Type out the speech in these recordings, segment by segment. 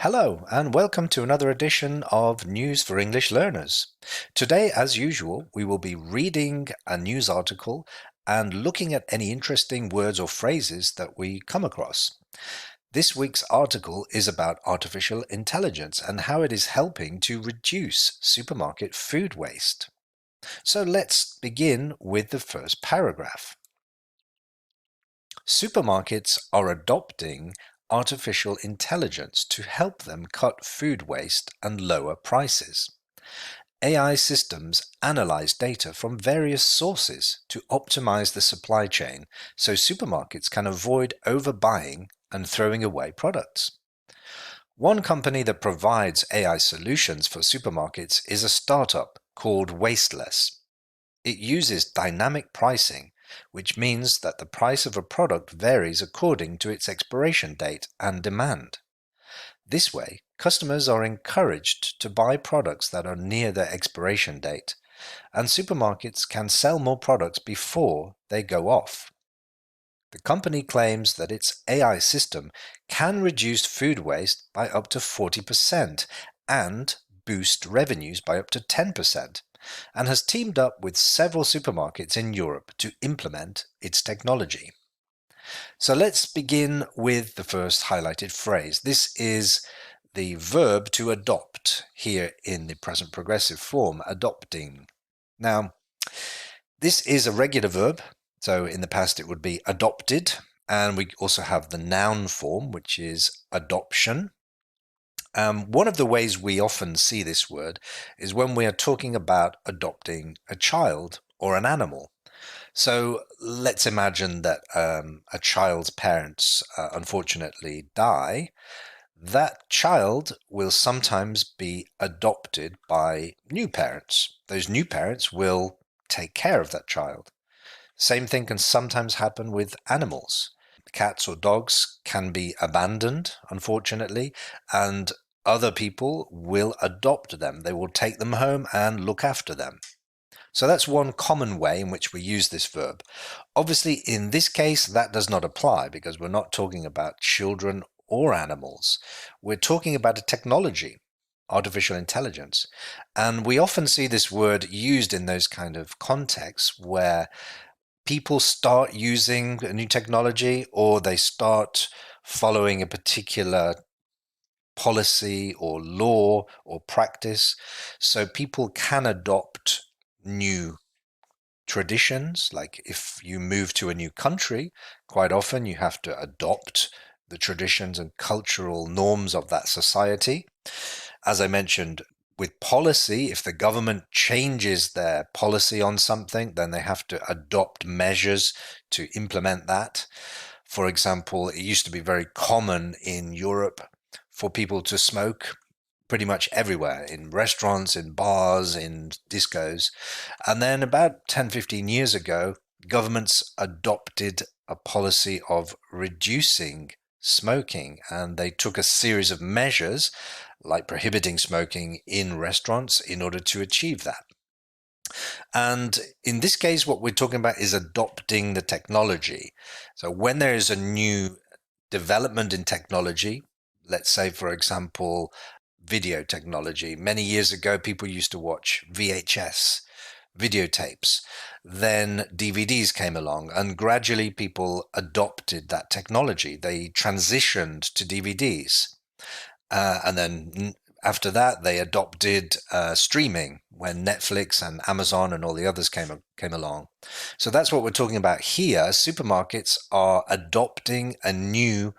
Hello, and welcome to another edition of News for English Learners. Today, as usual, we will be reading a news article and looking at any interesting words or phrases that we come across. This week's article is about artificial intelligence and how it is helping to reduce supermarket food waste. So let's begin with the first paragraph. Supermarkets are adopting artificial intelligence to help them cut food waste and lower prices. AI systems analyze data from various sources to optimize the supply chain so supermarkets can avoid overbuying and throwing away products. One company that provides AI solutions for supermarkets is a startup called Wasteless. It uses dynamic pricing, which means that the price of a product varies according to its expiration date and demand. This way, customers are encouraged to buy products that are near their expiration date, and supermarkets can sell more products before they go off. The company claims that its AI system can reduce food waste by up to 40% and boost revenues by up to 10%, and has teamed up with several supermarkets in Europe to implement its technology. So let's begin with the first highlighted phrase. This is the verb to adopt here in the present progressive form, adopting. Now, this is a regular verb, so in the past it would be adopted, and we also have the noun form, which is adoption. One of the ways we often see this word is when we are talking about adopting a child or an animal. So let's imagine that a child's parents unfortunately die. That child will sometimes be adopted by new parents. Those new parents will take care of that child. Same thing can sometimes happen with animals. Cats or dogs can be abandoned, unfortunately, and other people will adopt them. They will take them home and look after them. So that's one common way in which we use this verb. Obviously, in this case, that does not apply because we're not talking about children or animals. We're talking about a technology, artificial intelligence. And we often see this word used in those kind of contexts where people start using a new technology or they start following a particular policy or law or practice. So people can adopt new traditions. Like if you move to a new country, quite often you have to adopt the traditions and cultural norms of that society. As I mentioned, with policy, if the government changes their policy on something, then they have to adopt measures to implement that. For example, it used to be very common in Europe for people to smoke pretty much everywhere, in restaurants, in bars, in discos. And then about 10, 15 years ago, governments adopted a policy of reducing smoking, and they took a series of measures like prohibiting smoking in restaurants in order to achieve that. And in this case, what we're talking about is adopting the technology. So when there is a new development in technology, let's say, for example, video technology. Many years ago, people used to watch VHS videotapes. Then DVDs came along, and gradually people adopted that technology. They transitioned to DVDs. And then after that, they adopted streaming when Netflix and Amazon and all the others came along. So that's what we're talking about here. Supermarkets are adopting a new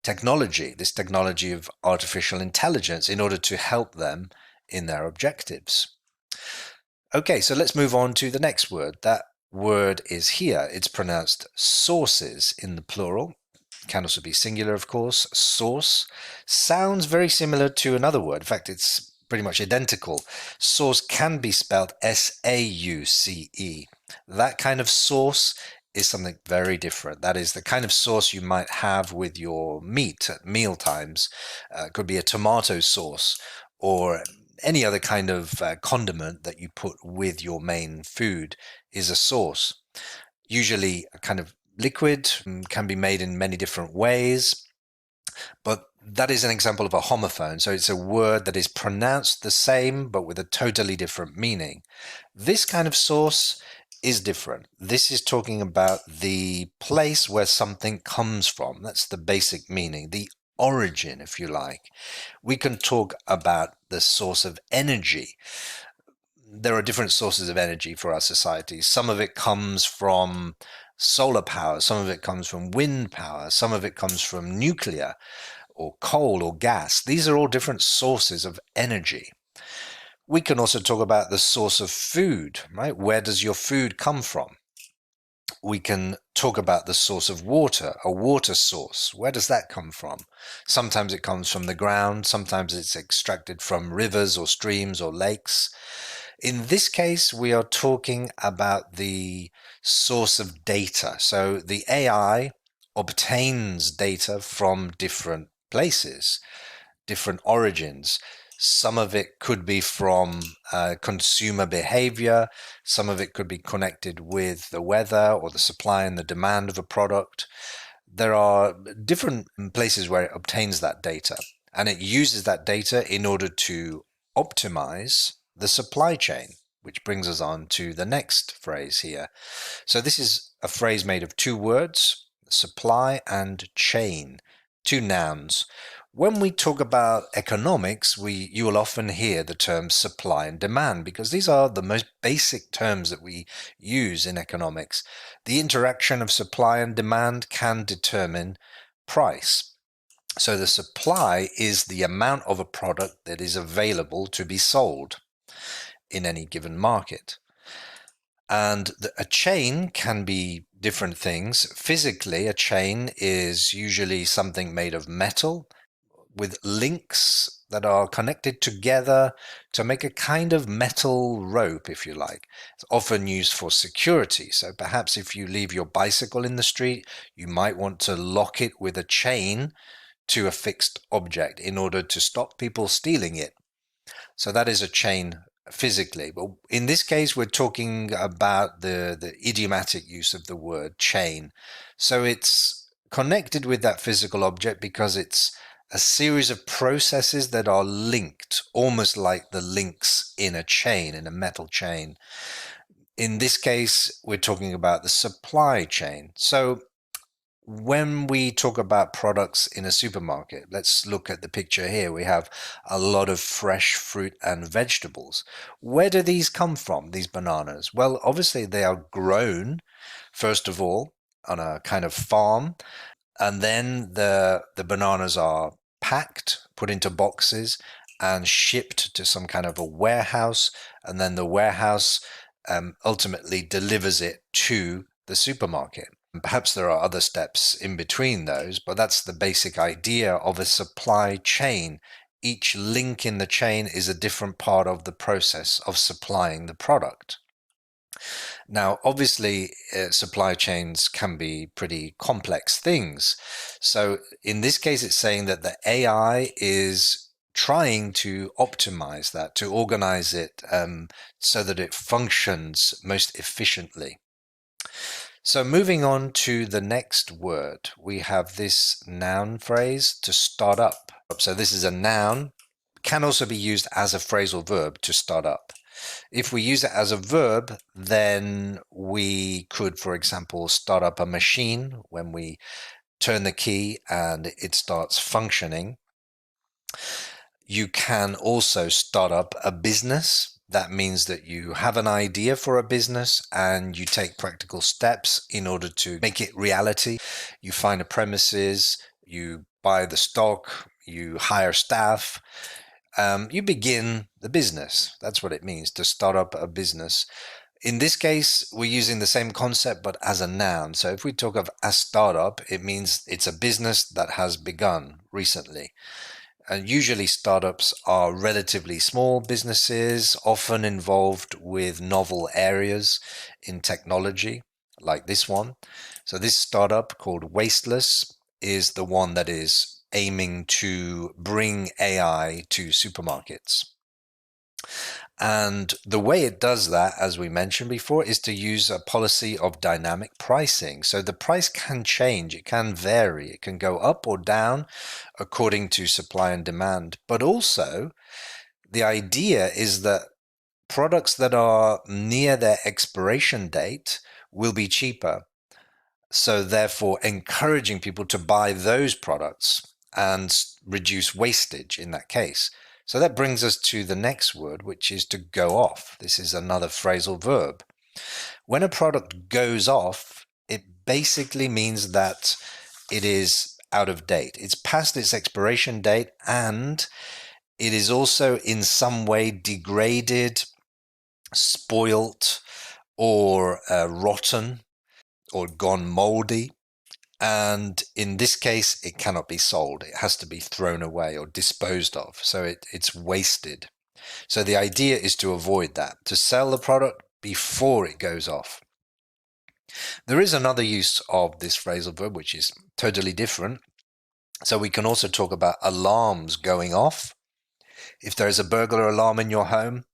technology, this technology of artificial intelligence, in order to help them in their objectives. Okay, so let's move on to the next word. That word is here. It's pronounced sources in the plural. Can also be singular, of course. Source sounds very similar to another word. In fact, it's pretty much identical. Source can be spelled S-A-U-C-E. That kind of source is something very different. That is the kind of sauce you might have with your meat at meal times. It could be a tomato sauce or any other kind of condiment that you put with your main food is a sauce. Usually a kind of liquid, can be made in many different ways. But That is an example of a homophone. So it's a word that is pronounced the same, but with a totally different meaning. This kind of source is different. This is talking about the place where something comes from. That's the basic meaning, the origin, if you like. We can talk about the source of energy. There are different sources of energy for our society. Some of it comes from solar power, some of it comes from wind power, some of it comes from nuclear or coal or gas. These are all different sources of energy. We can also talk about the source of food, right? Where does your food come from? We can talk about the source of water, a water source. Where does that come from? Sometimes it comes from the ground, sometimes it's extracted from rivers or streams or lakes. In this case, we are talking about the source of data. So the AI obtains data from different places, different origins. Some of it could be from consumer behavior. Some of it could be connected with the weather or the supply and the demand of a product. There are different places where it obtains that data, and it uses that data in order to optimize the supply chain, which brings us on to the next phrase here. So this is a phrase made of two words, supply and chain, two nouns. When we talk about economics, you will often hear the terms supply and demand because these are the most basic terms that we use in economics. The interaction of supply and demand can determine price. So the supply is the amount of a product that is available to be sold in any given market. And a chain can be different things. Physically, a chain is usually something made of metal with links that are connected together to make a kind of metal rope, if you like. It's often used for security. So perhaps if you leave your bicycle in the street, you might want to lock it with a chain to a fixed object in order to stop people stealing it. So that is a chain physically. But in this case, we're talking about the idiomatic use of the word chain. So it's connected with that physical object because it's a series of processes that are linked, almost like the links in a chain, in a metal chain. In this case, we're talking about the supply chain. So when we talk about products in a supermarket, let's look at the picture here. We have a lot of fresh fruit and vegetables. Where do these come from, these bananas? Well, obviously they are grown, first of all, on a kind of farm, and then the bananas are packed, put into boxes, and shipped to some kind of a warehouse, and then the warehouse ultimately delivers it to the supermarket. Perhaps there are other steps in between those, but that's the basic idea of a supply chain. Each link in the chain is a different part of the process of supplying the product. Now, obviously, supply chains can be pretty complex things. So in this case, it's saying that the AI is trying to optimize that, to organize it so that it functions most efficiently. So moving on to the next word, we have this noun phrase, to start up. So this is a noun, can also be used as a phrasal verb, to start up. If we use it as a verb, then we could, for example, start up a machine when we turn the key and it starts functioning. You can also start up a business. That means that you have an idea for a business and you take practical steps in order to make it reality. You find a premises, you buy the stock, you hire staff, you begin the business. That's what it means to start up a business. In this case, we're using the same concept, but as a noun. So if we talk of a startup, it means it's a business that has begun recently. And usually startups are relatively small businesses, often involved with novel areas in technology, like this one. So this startup called Wasteless is the one that is aiming to bring AI to supermarkets. And the way it does that, as we mentioned before, is to use a policy of dynamic pricing. So the price can change, it can vary, it can go up or down according to supply and demand. But also, the idea is that products that are near their expiration date will be cheaper. So therefore, encouraging people to buy those products and reduce wastage in that case. So that brings us to the next word, which is to go off. This is another phrasal verb. When a product goes off, it basically means that it is out of date. It's past its expiration date, and it is also in some way degraded, spoilt, or rotten, or gone moldy. And in this case, it cannot be sold. It has to be thrown away or disposed of. So it's wasted. So the idea is to avoid that, to sell the product before it goes off. There is another use of this phrasal verb, which is totally different. So we can also talk about alarms going off. If there is a burglar alarm in your home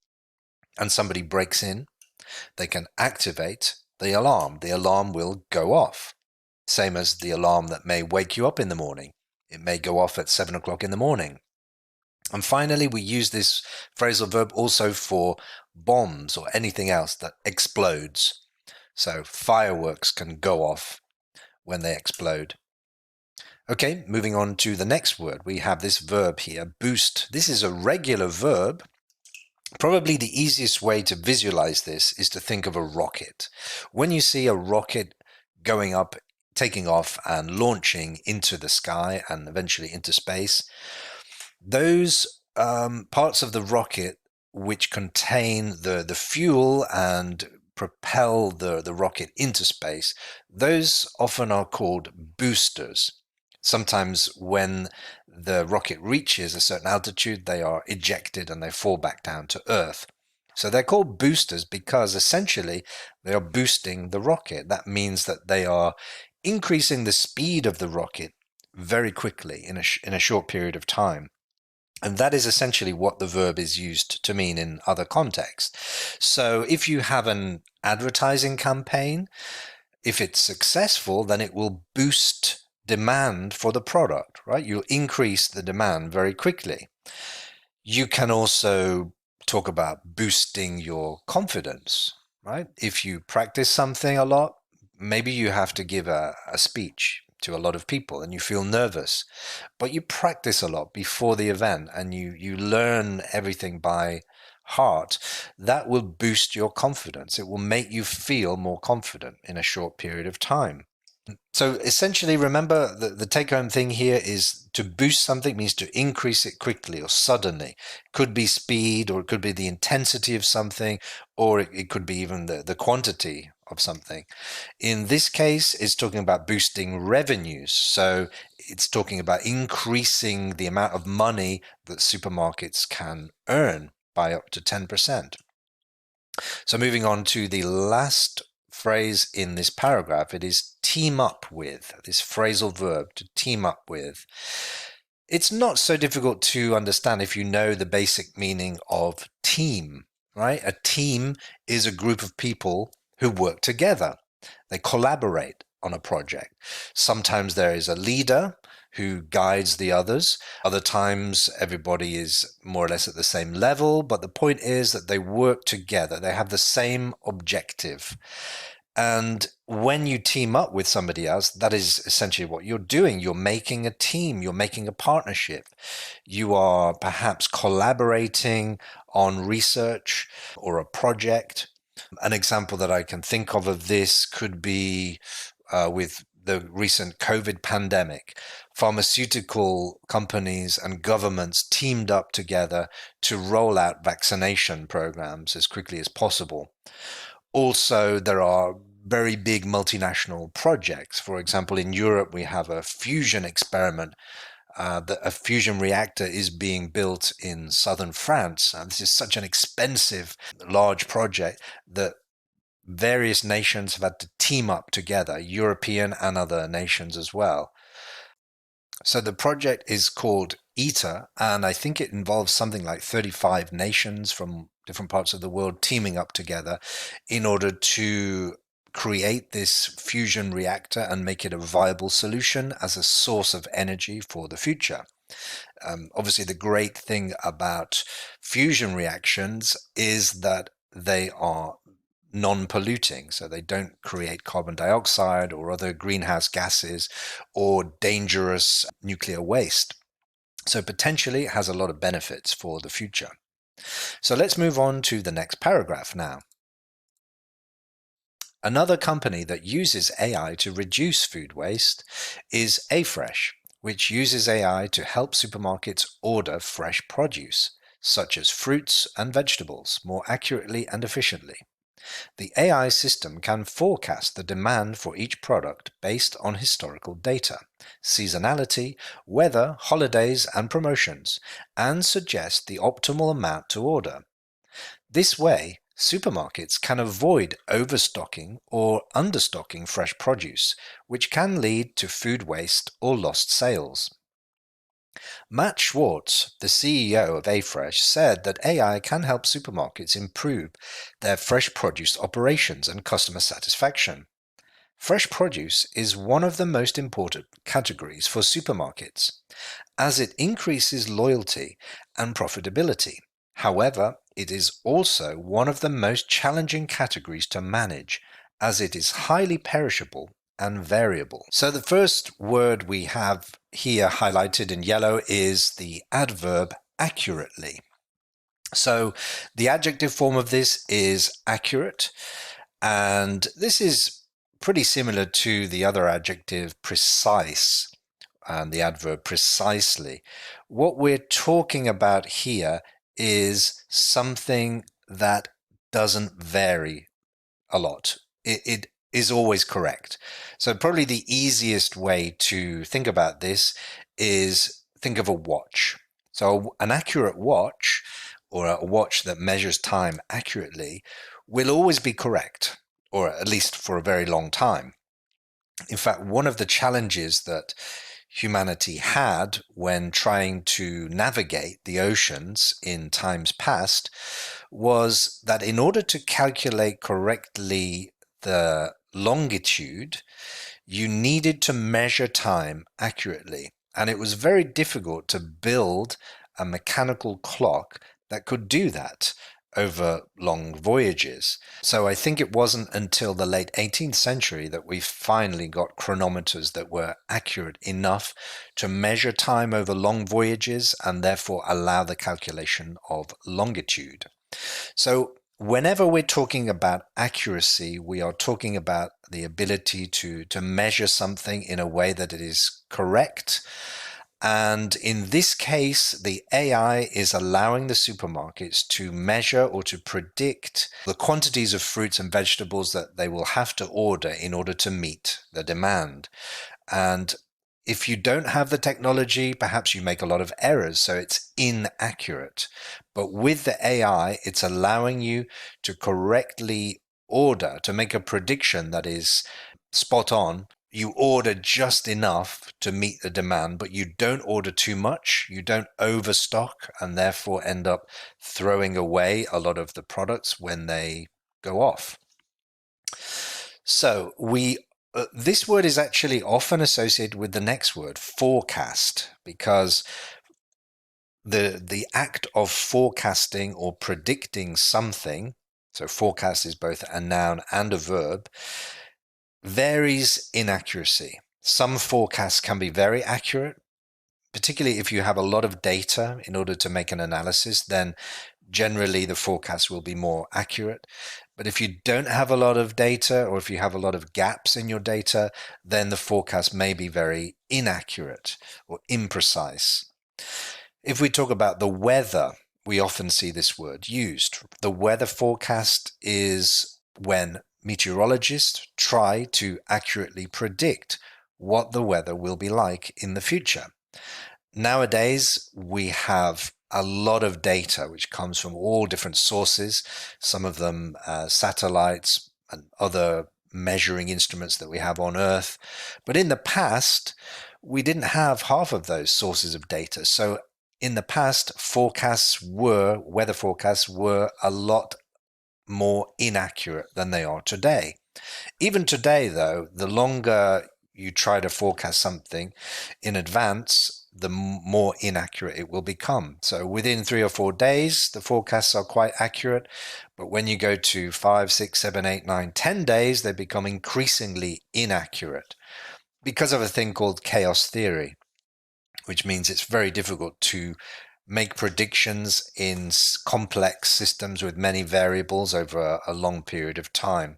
and somebody breaks in, they can activate the alarm. The alarm will go off. Same as the alarm that may wake you up in the morning. It may go off at 7 o'clock in the morning. And finally, we use this phrasal verb also for bombs or anything else that explodes. So fireworks can go off when they explode. Okay, moving on to the next word. We have this verb here, boost. This is a regular verb. Probably the easiest way to visualize this is to think of a rocket. When you see a rocket going up, taking off and launching into the sky and eventually into space, those parts of the rocket which contain the fuel and propel the rocket into space, those often are called boosters. Sometimes when the rocket reaches a certain altitude, they are ejected and they fall back down to Earth. So they're called boosters because essentially they are boosting the rocket. That means that they are increasing the speed of the rocket very quickly in a short period of time. And that is essentially what the verb is used to mean in other contexts. So if you have an advertising campaign, if it's successful, then it will boost demand for the product, right? You'll increase the demand very quickly. You can also talk about boosting your confidence, right? If you practice something a lot, maybe you have to give a speech to a lot of people and you feel nervous, but you practice a lot before the event and you learn everything by heart. That will boost your confidence. It will make you feel more confident in a short period of time. So essentially, remember the take-home thing here is to boost something means to increase it quickly or suddenly. It could be speed, or it could be the intensity of something, or it could be even the quantity of something. In this case, it's talking about boosting revenues. So it's talking about increasing the amount of money that supermarkets can earn by up to 10%. So moving on to the last phrase in this paragraph, it is team up with, this phrasal verb, to team up with. It's not so difficult to understand if you know the basic meaning of team, right? A team is a group of people who work together. They collaborate on a project. Sometimes there is a leader who guides the others. Other times everybody is more or less at the same level, but the point is that they work together. They have the same objective. And when you team up with somebody else, that is essentially what you're doing. You're making a team, you're making a partnership. You are perhaps collaborating on research or a project. An example that I can think of this could be with the recent COVID pandemic. Pharmaceutical companies and governments teamed up together to roll out vaccination programs as quickly as possible. Also, there are very big multinational projects. For example, in Europe, we have a fusion experiment. A fusion reactor is being built in southern France. This is such an expensive, large project that various nations have had to team up together, European and other nations as well. So the project is called ITER, and I think it involves something like 35 nations from different parts of the world teaming up together in order to create this fusion reactor and make it a viable solution as a source of energy for the future. Obviously, the great thing about fusion reactions is that they are non-polluting, so they don't create carbon dioxide or other greenhouse gases or dangerous nuclear waste. So potentially it has a lot of benefits for the future. So let's move on to the next paragraph now. Another company that uses AI to reduce food waste is AFresh, which uses AI to help supermarkets order fresh produce, such as fruits and vegetables, more accurately and efficiently. The AI system can forecast the demand for each product based on historical data, seasonality, weather, holidays, and promotions, and suggest the optimal amount to order. This way, supermarkets can avoid overstocking or understocking fresh produce, which can lead to food waste or lost sales. Matt Schwartz, the CEO of AFresh, said that AI can help supermarkets improve their fresh produce operations and customer satisfaction. Fresh produce is one of the most important categories for supermarkets, as it increases loyalty and profitability. However, it is also one of the most challenging categories to manage, as it is highly perishable and variable. So the first word we have here highlighted in yellow is the adverb accurately. So the adjective form of this is accurate, and this is pretty similar to the other adjective precise and the adverb precisely. What we're talking about here is something that doesn't vary a lot. It is always correct. So probably the easiest way to think about this is think of a watch. So an accurate watch, or a watch that measures time accurately, will always be correct, or at least for a very long time. In fact, one of the challenges that humanity had when trying to navigate the oceans in times past was that in order to calculate correctly the longitude, you needed to measure time accurately. And it was very difficult to build a mechanical clock that could do that over long voyages. So I think it wasn't until the late 18th century that we finally got chronometers that were accurate enough to measure time over long voyages and therefore allow the calculation of longitude. So whenever we're talking about accuracy, we are talking about the ability to measure something in a way that it is correct. And in this case, the AI is allowing the supermarkets to measure or to predict the quantities of fruits and vegetables that they will have to order in order to meet the demand. And if you don't have the technology, perhaps you make a lot of errors, so it's inaccurate. But with the AI, it's allowing you to correctly order, to make a prediction that is spot on. You order just enough to meet the demand, but you don't order too much. You don't overstock and therefore end up throwing away a lot of the products when they go off. So this word is actually often associated with the next word, forecast, because the act of forecasting or predicting something, so forecast is both a noun and a verb, varies in accuracy. Some forecasts can be very accurate, particularly if you have a lot of data in order to make an analysis, then generally the forecast will be more accurate. But if you don't have a lot of data, or if you have a lot of gaps in your data, then the forecast may be very inaccurate or imprecise. If we talk about the weather, we often see this word used. The weather forecast is when meteorologists try to accurately predict what the weather will be like in the future. Nowadays, we have a lot of data which comes from all different sources, some of them satellites and other measuring instruments that we have on Earth. But in the past, we didn't have half of those sources of data. So In the past, weather forecasts were a lot more inaccurate than they are today. Even today, though, the longer you try to forecast something in advance, the more inaccurate it will become. So within 3 or 4 days, the forecasts are quite accurate. But when you go to 5, 6, 7, 8, 9, 10 days, they become increasingly inaccurate because of a thing called chaos theory, which means it's very difficult to make predictions in complex systems with many variables over a long period of time.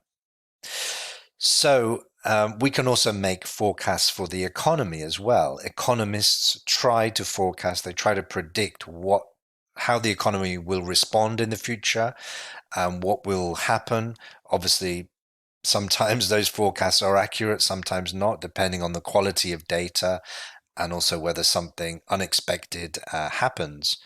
So we can also make forecasts for the economy as well. Economists try to forecast, they try to predict how the economy will respond in the future and what will happen. Obviously, sometimes those forecasts are accurate, sometimes not, depending on the quality of data and also whether something unexpected happens.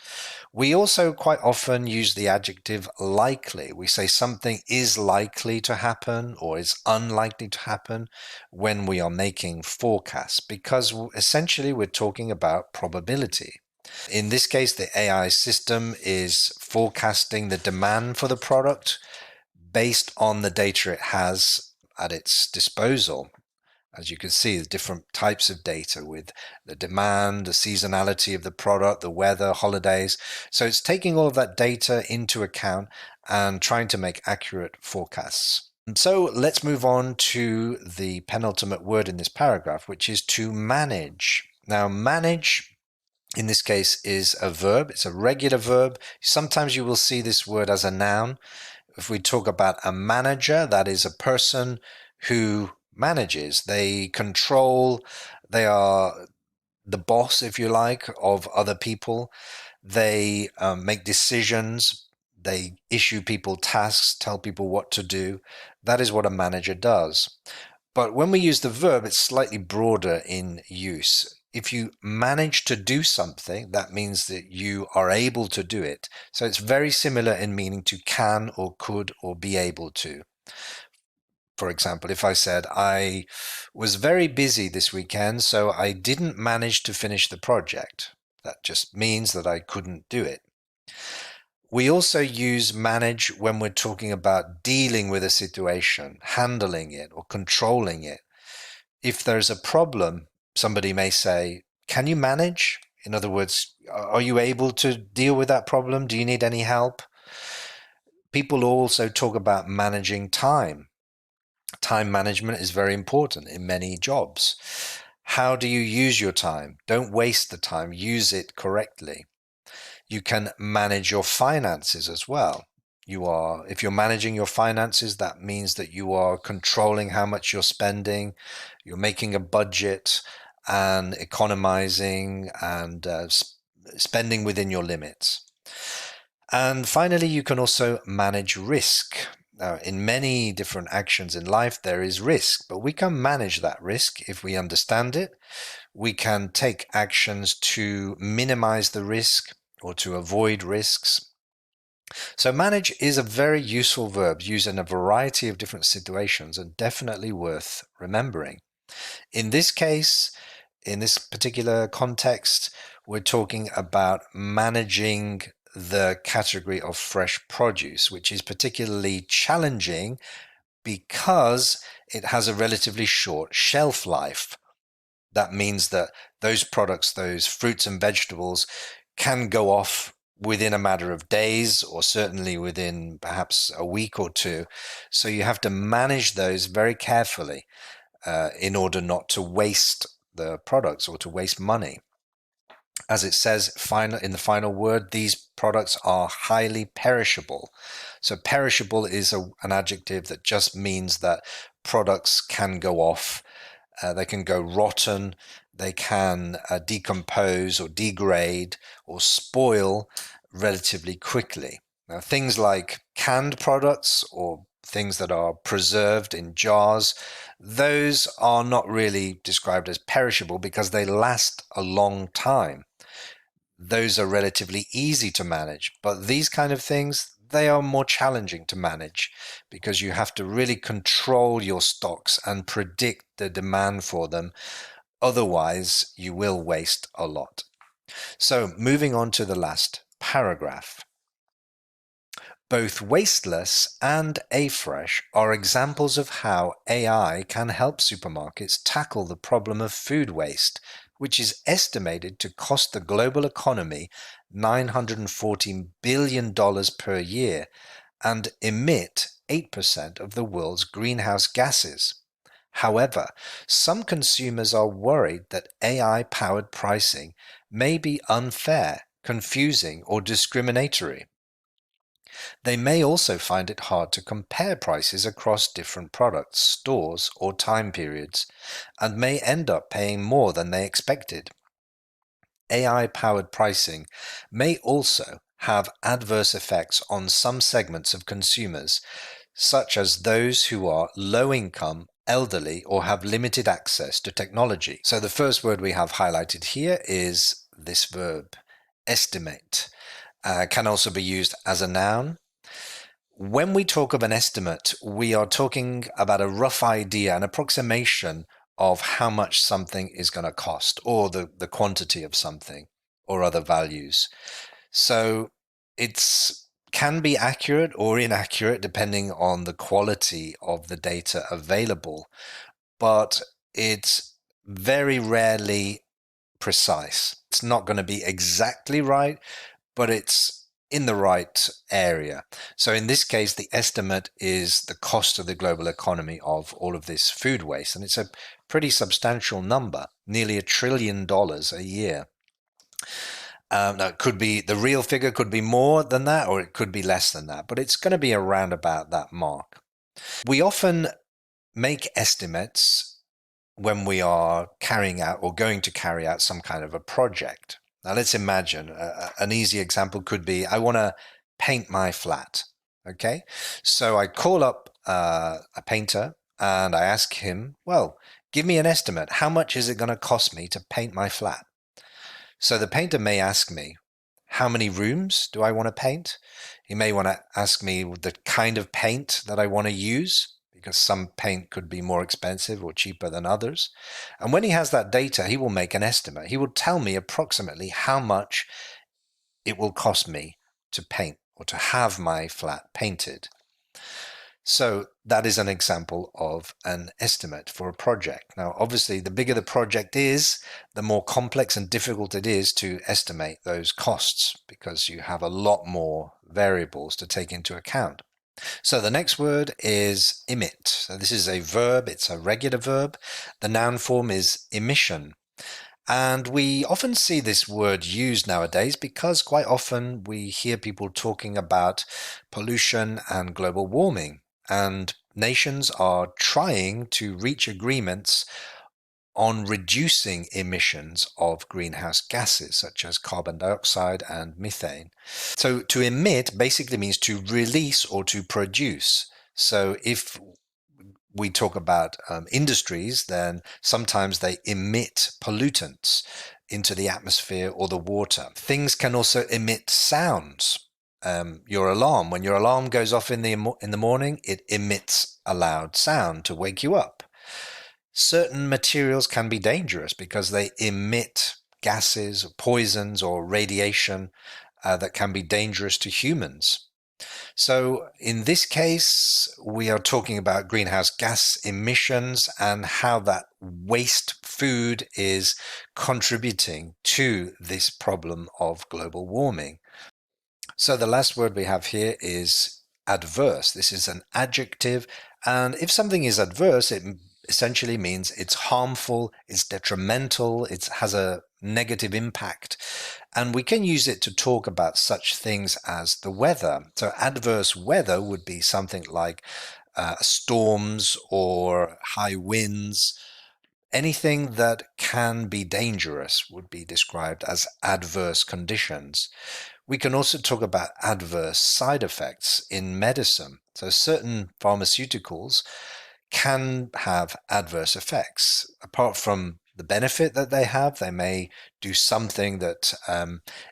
We also quite often use the adjective likely. We say something is likely to happen or is unlikely to happen when we are making forecasts, because essentially we're talking about probability. In this case, the AI system is forecasting the demand for the product based on the data it has at its disposal. As you can see, the different types of data with the demand, the seasonality of the product, the weather, holidays. So it's taking all of that data into account and trying to make accurate forecasts. So let's move on to the penultimate word in this paragraph, which is to manage. Now, manage in this case is a verb. It's a regular verb. Sometimes you will see this word as a noun. If we talk about a manager, that is a person who manages. They control, they are the boss, if you like, of other people. They make decisions. They issue people tasks, tell people what to do. That is what a manager does. But when we use the verb, it's slightly broader in use. If you manage to do something, that means that you are able to do it. So it's very similar in meaning to can or could or be able to. For example, if I said, I was very busy this weekend, so I didn't manage to finish the project. That just means that I couldn't do it. We also use manage when we're talking about dealing with a situation, handling it or controlling it. If there's a problem, somebody may say, can you manage? In other words, are you able to deal with that problem? Do you need any help? People also talk about managing time. Time management is very important in many jobs. How do you use your time? Don't waste the time, use it correctly. You can manage your finances as well. If you're managing your finances, that means that you are controlling how much you're spending, you're making a budget and economizing and spending within your limits. And finally, you can also manage risk. Now, in many different actions in life, there is risk, but we can manage that risk if we understand it. We can take actions to minimize the risk or to avoid risks. So manage is a very useful verb used in a variety of different situations and definitely worth remembering. In this case, in this particular context, we're talking about managing the category of fresh produce, which is particularly challenging because it has a relatively short shelf life. That means that those products, those fruits and vegetables, can go off within a matter of days or certainly within perhaps a week or two. So you have to manage those very carefully in order not to waste the products or to waste money. As it says in the final word, these products are highly perishable. So perishable is an adjective that just means that products can go off. They can go rotten, they can decompose or degrade or spoil relatively quickly. Now, things like canned products or things that are preserved in jars, those are not really described as perishable because they last a long time. Those are relatively easy to manage, but these kind of things, they are more challenging to manage because you have to really control your stocks and predict the demand for them. Otherwise, you will waste a lot. So moving on to the last paragraph. Both Wasteless and Afresh are examples of how AI can help supermarkets tackle the problem of food waste, which is estimated to cost the global economy $914 billion per year and emit 8% of the world's greenhouse gases. However, some consumers are worried that AI-powered pricing may be unfair, confusing, or discriminatory. They may also find it hard to compare prices across different products, stores, or time periods, and may end up paying more than they expected. AI-powered pricing may also have adverse effects on some segments of consumers, such as those who are low income, elderly, or have limited access to technology. So the first word we have highlighted here is this verb, estimate. Can also be used as a noun. When we talk of an estimate, we are talking about a rough idea, an approximation of how much something is going to cost, or the quantity of something, or other values. So it's can be accurate or inaccurate depending on the quality of the data available, but it's very rarely precise. It's not going to be exactly right, but it's in the right area. So in this case, the estimate is the cost of the global economy of all of this food waste, and it's a pretty substantial number, nearly $1 trillion a year. Now, it could be the real figure could be more than that, or it could be less than that, but it's going to be around about that mark. We often make estimates when we are carrying out or going to carry out some kind of a project. Now, let's imagine an easy example could be I want to paint my flat. Okay, so I call up a painter and I ask him, well, give me an estimate. How much is it going to cost me to paint my flat? So the painter may ask me, how many rooms do I want to paint? He may want to ask me the kind of paint that I want to use, because some paint could be more expensive or cheaper than others. And when he has that data, he will make an estimate. He will tell me approximately how much it will cost me to paint or to have my flat painted. So that is an example of an estimate for a project. Now, obviously, the bigger the project is, the more complex and difficult it is to estimate those costs, because you have a lot more variables to take into account. So the next word is emit. So this is a verb, it's a regular verb. The noun form is emission. And we often see this word used nowadays because quite often we hear people talking about pollution and global warming. And nations are trying to reach agreements on reducing emissions of greenhouse gases such as carbon dioxide and methane. So to emit basically means to release or to produce. So if we talk about industries, then sometimes they emit pollutants into the atmosphere or the water. Things can also emit sounds. Your alarm, when your alarm goes off in the morning, it emits a loud sound to wake you up. Certain materials can be dangerous because they emit gases, poisons, or radiation that can be dangerous to humans. So in this case, we are talking about greenhouse gas emissions and how that waste food is contributing to this problem of global warming. So the last word we have here is adverse. This is an adjective, and if something is adverse, it essentially means it's harmful, it's detrimental, it has a negative impact. And we can use it to talk about such things as the weather. So adverse weather would be something like storms or high winds. Anything that can be dangerous would be described as adverse conditions. We can also talk about adverse side effects in medicine. So certain pharmaceuticals can have adverse effects. Apart from the benefit that they may do something that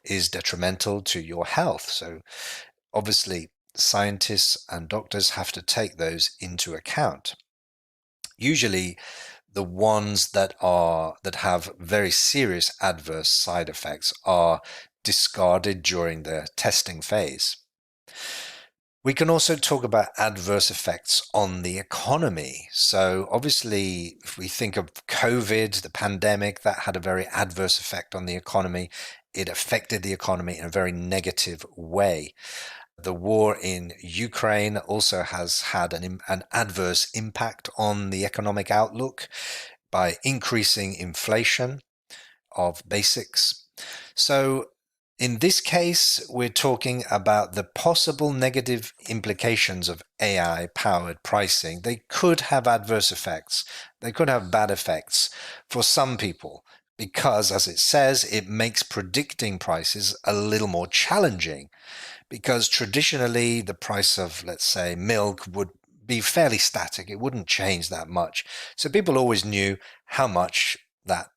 is detrimental to your health. So obviously, scientists and doctors have to take those into account. Usually, the ones that have very serious adverse side effects are discarded during the testing phase. We can also talk about adverse effects on the economy. So obviously, if we think of COVID, the pandemic, that had a very adverse effect on the economy. It affected the economy in a very negative way. The war in Ukraine also has had an adverse impact on the economic outlook by increasing inflation of basics. So in this case, we're talking about the possible negative implications of AI-powered pricing. They could have adverse effects. They could have bad effects for some people because, as it says, it makes predicting prices a little more challenging because traditionally the price of, let's say, milk would be fairly static. It wouldn't change that much. So people always knew how much that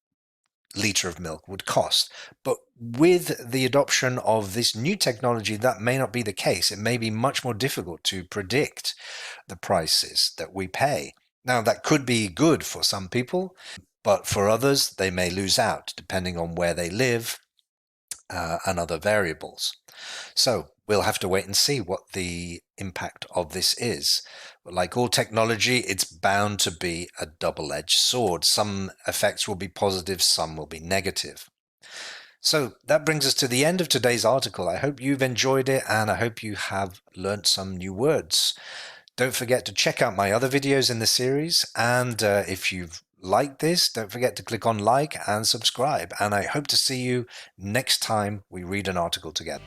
liter of milk would cost. But with the adoption of this new technology, that may not be the case. It may be much more difficult to predict the prices that we pay. Now, that could be good for some people, but for others, they may lose out depending on where they live and other variables. So we'll have to wait and see what the impact of this is. But like all technology, it's bound to be a double-edged sword. Some effects will be positive, some will be negative. So that brings us to the end of today's article. I hope you've enjoyed it and I hope you have learnt some new words. Don't forget to check out my other videos in the series, and if you've liked this, don't forget to click on like and subscribe, and I hope to see you next time we read an article together.